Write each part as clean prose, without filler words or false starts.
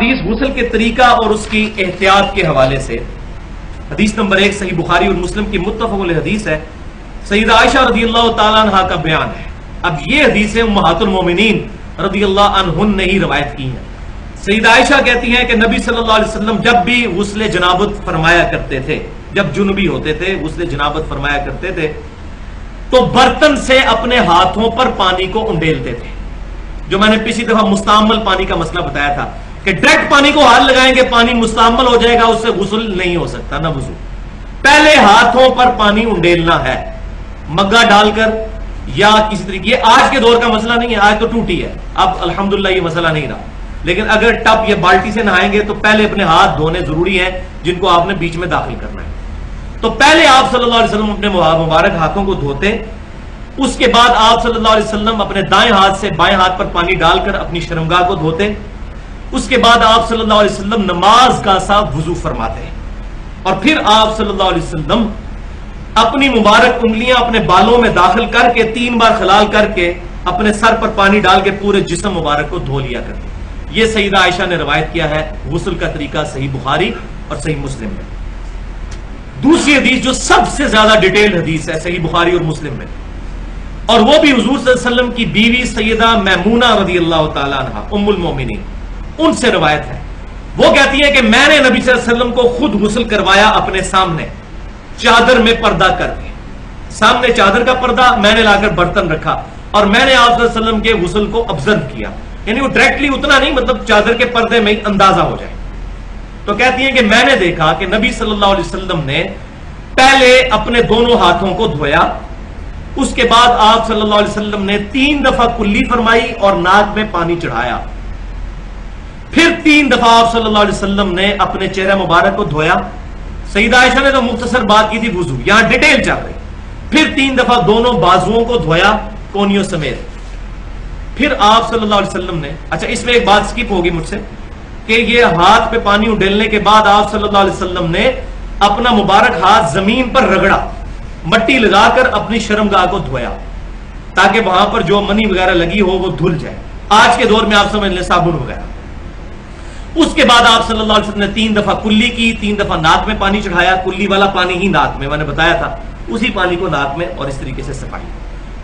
حدیث غسل کے طریقہ اور اس کی احتیاط کے حوالے سے حدیث نمبر 1 صحیح بخاری اور مسلم کی متفق علیہ حدیث ہے. سیدہ عائشہ رضی اللہ تعالیٰ عنہ کا بیان ہے. اب یہ حدیثیں امہات المومنین رضی اللہ عنہن نے ہی روایت کی ہیں. سیدہ عائشہ کہتی ہیں کہ نبی صلی اللہ علیہ وسلم جب بھی غسل جنابت فرمایا کرتے تھے، جب جنبی ہوتے تھے غسل جنابت فرمایا کرتے تھے، تو برتن سے اپنے ہاتھوں پر پانی کو انڈیلتے تھے. جو میں نے پچھلی دفعہ مستعمل پانی کا مسئلہ بتایا تھا کہ ڈائریکٹ پانی کو ہاتھ لگائیں گے پانی مستعمل ہو جائے گا، اس سے غسل نہیں ہو سکتا نہ وضو. پہلے ہاتھوں پر پانی انڈیلنا ہے، مگا ڈال کر یا کسی طریقے. یہ آج کے دور کا مسئلہ نہیں ہے، آج تو ٹوٹی ہے، اب الحمدللہ یہ مسئلہ نہیں رہا. لیکن اگر ٹب یا بالٹی سے نہائیں گے تو پہلے اپنے ہاتھ دھونے ضروری ہیں، جن کو آپ نے بیچ میں داخل کرنا ہے. تو پہلے آپ صلی اللہ علیہ وسلم اپنے مبارک ہاتھوں کو دھوتے، اس کے بعد آپ صلی اللہ علیہ وسلم اپنے دائیں ہاتھ سے بائیں ہاتھ پر پانی ڈال کر اپنی شرمگاہ کو دھوتے. اس کے بعد آپ صلی اللہ علیہ وسلم نماز کا سا وضو فرماتے ہیں، اور پھر آپ صلی اللہ علیہ وسلم اپنی مبارک انگلیاں اپنے بالوں میں داخل کر کے 3 بار خلال کر کے اپنے سر پر پانی ڈال کے پورے جسم مبارک کو دھو لیا کرتے. یہ سیدہ عائشہ نے روایت کیا ہے غسل کا طریقہ صحیح بخاری اور صحیح مسلم میں. دوسری حدیث جو سب سے زیادہ ڈیٹیل حدیث ہے صحیح بخاری اور مسلم میں، اور وہ بھی حضور صلی اللہ علیہ وسلم کی بیوی سیدہ میمونہ رضی اللہ تعالیٰ عنہ ام المومنین، ان سے روایت ہے. وہ کہتی ہے کہ میں نے نبی صلی اللہ علیہ وسلم کو خود غسل کروایا اپنے سامنے چادر میں پردہ کر کے. سامنے چادر کا پردہ میں نے لا کر برتن رکھا اور میں نے آپ صلی اللہ علیہ وسلم کے غسل کو آبزرو کیا. یعنی وہ ڈائریکٹلی اتنا نہیں، مطلب چادر کے پردے میں ہی اندازہ ہو جائے. تو کہتی ہیں کہ میں نے دیکھا کہ نبی صلی اللہ علیہ وسلم نے پہلے اپنے دونوں ہاتھوں کو دھویا، اس کے بعد آپ صلی اللہ علیہ وسلم نے 3 دفعہ کلی فرمائی اور ناک میں پانی چڑھایا. پھر 3 دفعہ آپ صلی اللہ علیہ وسلم نے اپنے چہرہ مبارک کو دھویا. سیدہ عائشہ نے تو مختصر بات کی تھی وضو، یہاں ڈیٹیل چل رہی. پھر 3 دفعہ دونوں بازوؤں کو دھویا کونیوں سمیت. پھر آپ صلی اللہ علیہ وسلم نے، اچھا اس میں ایک بات سکپ ہوگی مجھ سے کہ یہ ہاتھ پہ پانی اڈیلنے کے بعد آپ صلی اللہ علیہ وسلم نے اپنا مبارک ہاتھ زمین پر رگڑا، مٹی لگا کر اپنی شرمگاہ کو دھویا تاکہ وہاں پر جو منی وغیرہ لگی ہو وہ دھل جائے. آج کے دور میں آپ سمجھ لیں صابن وغیرہ. اس کے بعد آپ صلی اللہ علیہ وسلم نے 3 دفعہ کلی کی، 3 دفعہ ناک میں پانی چڑھایا. کلی والا پانی ہی ناک میں، میں نے بتایا تھا، اسی پانی کو ناک میں اور اس طریقے سے صفائی.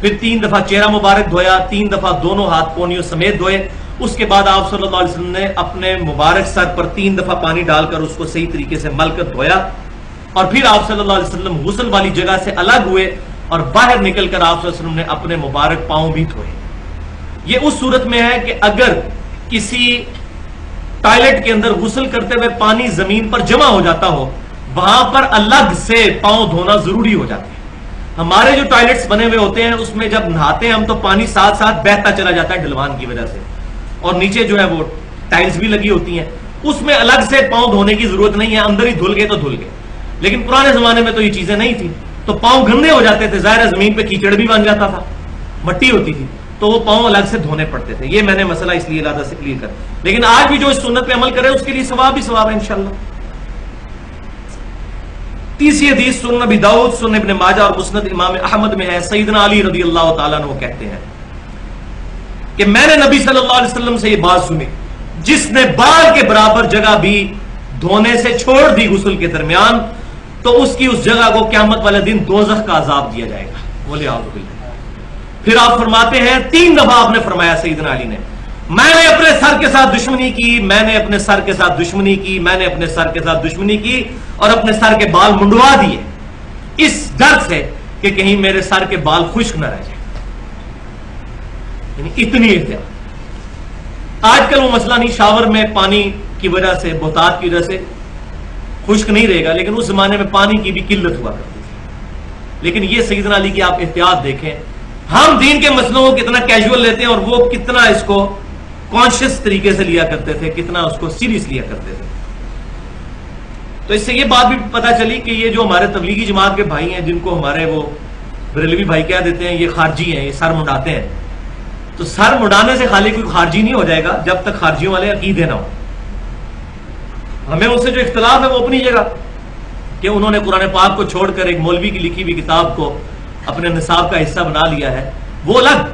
پھر 3 دفعہ چہرہ مبارک دھویا، 3 دفعہ دونوں ہاتھ کونیوں سمیت دھوئے. اس کے بعد آپ صلی اللہ علیہ وسلم نے اپنے مبارک سر پر 3 دفعہ پانی ڈال کر اس کو صحیح طریقے سے مل کر دھویا. اور پھر آپ صلی اللہ علیہ وسلم غسل والی جگہ سے الگ ہوئے اور باہر نکل کر آپ صلی اللہ علیہ وسلم نے اپنے مبارک پاؤں بھی دھوئے. یہ اس صورت میں ہے کہ اگر کسی ٹوائلٹ کے اندر غسل کرتے ہوئے پانی زمین پر جمع ہو جاتا ہو، وہاں پر الگ سے پاؤں دھونا ضروری ہو جاتا ہے. ہمارے جو ٹوائلٹس بنے ہوئے ہوتے ہیں اس میں جب نہاتے ہیں ہم تو پانی ساتھ ساتھ بہتا چلا جاتا ہے ڈھلوان کی وجہ سے، اور نیچے جو ہے وہ ٹائلز بھی لگی ہوتی ہیں، اس میں الگ سے پاؤں دھونے کی ضرورت نہیں ہے. اندر ہی دھل گئے تو دھل گئے. لیکن پرانے زمانے میں تو یہ چیزیں نہیں تھیں، تو پاؤں گندے ہو جاتے تھے، ظاہر ہے زمین پہ کیچڑ بھی بن جاتا تھا، مٹی ہوتی تھی، تو وہ پاؤں الگ سے دھونے پڑتے تھے. یہ میں نے مسئلہ اس لیے علیحدہ سے کلیئر کر. لیکن آج بھی جو اس سنت پہ عمل کرے اس کے لیے ثواب ہی ثواب ہے انشاءاللہ. تیسری حدیث سنن ابی داؤد، سنن ابن ماجہ اور مسند امام احمد میں ہے. سیدنا علی رضی اللہ تعالیٰ عنہ کہتے ہیں کہ میں نے نبی صلی اللہ علیہ وسلم سے یہ بات سنی، جس نے بال کے برابر جگہ بھی دھونے سے چھوڑ دی غسل کے درمیان تو اس کی اس جگہ کو قیامت والے دن دوزخ کا عذاب دیا جائے گا. بولے اعوذ باللہ. پھر آپ فرماتے ہیں 3 دفعہ آپ نے فرمایا سیدنا علی نے، میں نے اپنے سر کے ساتھ دشمنی کی، میں نے اپنے سر کے ساتھ دشمنی کی، میں نے اپنے سر کے ساتھ دشمنی کی اور اپنے سر کے بال منڈوا دیے اس ڈر سے کہ کہیں میرے سر کے بال خشک نہ رہ جائیں. یعنی اتنی احتیاط. آج کل وہ مسئلہ نہیں، شاور میں پانی کی وجہ سے، بہتات کی وجہ سے خشک نہیں رہے گا، لیکن اس زمانے میں پانی کی بھی قلت ہوا کرتی تھی. لیکن یہ سیدنا علی کی آپ احتیاط دیکھیں. ہم دین کے مسئلوں کو کتنا کیجول لیتے ہیں اور وہ کتنا اس کو کانشیس طریقے سے لیا کرتے تھے، کتنا اس کو سیریس لیا کرتے تھے. تو اس سے یہ بات بھی پتہ چلی کہ یہ جو ہمارے تبلیغی جماعت کے بھائی ہیں، جن کو ہمارے وہ بریلوی بھائی کہہ دیتے ہیں یہ خارجی ہیں، یہ سر منڈاتے ہیں. تو سر منڈانے سے خالی کوئی خارجی نہیں ہو جائے گا جب تک خارجیوں والے عقیدے نہ ہو. ہمیں ان سے جو اختلاف ہے وہ اپنی جگہ کہ انہوں نے قرآن پاک کو چھوڑ کر ایک مولوی کی لکھی ہوئی کتاب کو اپنے نصاب کا حصہ بنا لیا ہے، وہ الگ.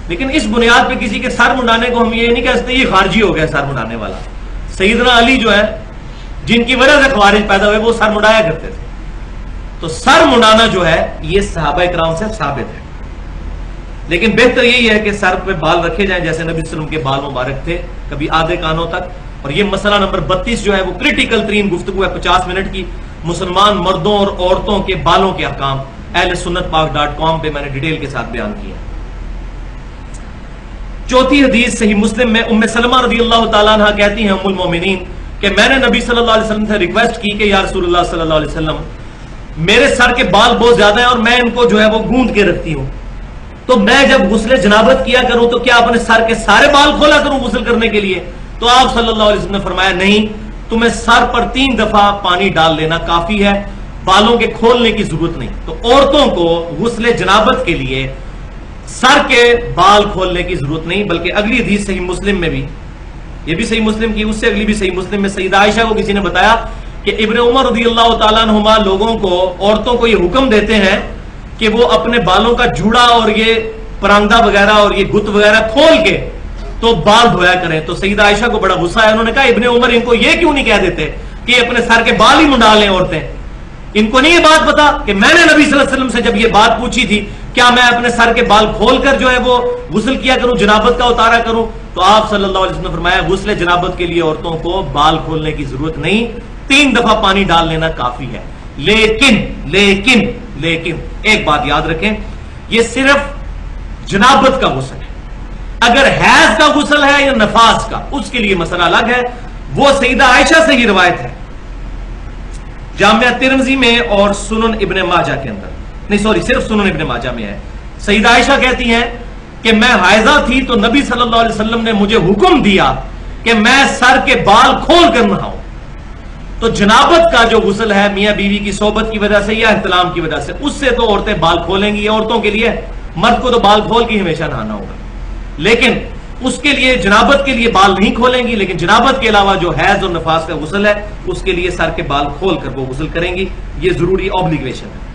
لیکن اس بنیاد پہ کسی کے سر منڈانے کو ہم یہ نہیں کہہ سکتے یہ خارجی ہو گیا سر منڈانے والا. سیدنا علی جو ہے جن کی وجہ سے خوارج پیدا ہوئے وہ سر مڈایا کرتے تھے. تو سر مڈانا جو ہے یہ صحابہ کرام سے ثابت ہے. لیکن بہتر یہی ہے کہ سر پہ بال رکھے جائیں جیسے نبی صلی اللہ علیہ وسلم کے بال مبارک تھے, کبھی آدھے کانوں تک. اور یہ مسئلہ نمبر 32 جو ہے وہ کریٹیکل ترین گفتگو ہے 50 منٹ کی, مسلمان مردوں اور عورتوں کے بالوں کے احکام. اہل سنت پاک.com پہ میں نے ڈیٹیل کے ساتھ بیان کیا. چوتھی حدیث صحیح مسلم میں ام سلمہ رضی اللہ تعالیٰ عنہ کہتی ہیں ام المومنین کہ میں نے نبی صلی اللہ علیہ وسلم سے ریکویسٹ کی کہ یا رسول اللہ صلی اللہ علیہ وسلم میرے سر کے بال بہت زیادہ ہیں اور میں ان کو جو ہے وہ گوند کے رکھتی ہوں, تو میں جب غسل جنابت کیا کروں تو کیا اپنے سر کے سارے بال کھولا کروں غسل کرنے کے لیے؟ تو آپ صلی اللہ علیہ وسلم نے فرمایا نہیں, تمہیں سر پر 3 دفعہ پانی ڈال لینا کافی ہے, بالوں کے کھولنے کی ضرورت نہیں. تو عورتوں کو غسل جنابت کے لیے سر کے بال کھولنے کی ضرورت نہیں. بلکہ اگلی حدیث صحیح مسلم میں بھی, یہ بھی صحیح مسلم کی, اس سے اگلی بھی صحیح مسلم میں سیدہ عائشہ کو کسی نے بتایا کہ ابن عمر رضی اللہ تعالیٰ عنہما لوگوں کو, عورتوں کو یہ حکم دیتے ہیں کہ وہ اپنے بالوں کا جوڑا اور یہ پراندہ وغیرہ اور یہ گت وغیرہ کھول کے تو بال دھویا کریں. تو سیدہ عائشہ کو بڑا غصہ ہے, انہوں نے کہا ابن عمر ان کو یہ کیوں نہیں کہہ دیتے کہ یہ اپنے سر کے بال ہی منڈا لیں عورتیں؟ ان کو نہیں یہ بات پتا کہ میں نے نبی صلی اللہ علیہ وسلم سے جب یہ بات پوچھی تھی کیا میں اپنے سر کے بال کھول کر جو ہے وہ غسل کیا کروں, جنابت کا اتارا کروں؟ تو آپ صلی اللہ علیہ وسلم نے فرمایا غسل جنابت کے لیے عورتوں کو بال کھولنے کی ضرورت نہیں, 3 دفعہ پانی ڈال لینا کافی ہے. لیکن لیکن لیکن ایک بات یاد رکھیں, یہ صرف جنابت کا غسل ہے. اگر حیض کا غسل ہے یا نفاس کا اس کے لیے مسئلہ الگ ہے, وہ سیدہ عائشہ سے ہی روایت ہے جامعہ ترمذی میں اور سنن ابن ماجہ کے اندر, نہیں سوری صرف سنن ابن ماجہ میں ہے. سیدہ عائشہ کہتی ہیں کہ میں حائضہ تھی تو نبی صلی اللہ علیہ وسلم نے مجھے حکم دیا کہ میں سر کے بال کھول کر نہاؤں. تو جنابت کا جو غسل ہے میاں بیوی کی صحبت کی وجہ سے یا احتلام کی وجہ سے, اس سے تو عورتیں بال کھولیں گی, عورتوں کے لیے, مرد کو تو بال کھول کے ہمیشہ نہانا ہوگا. لیکن اس کے لیے جنابت کے لیے بال نہیں کھولیں گی, لیکن جنابت کے علاوہ جو حیض اور نفاس کا غسل ہے اس کے لیے سر کے بال کھول کر وہ غسل کریں گی. یہ ضروری اوبلیگیشن ہے.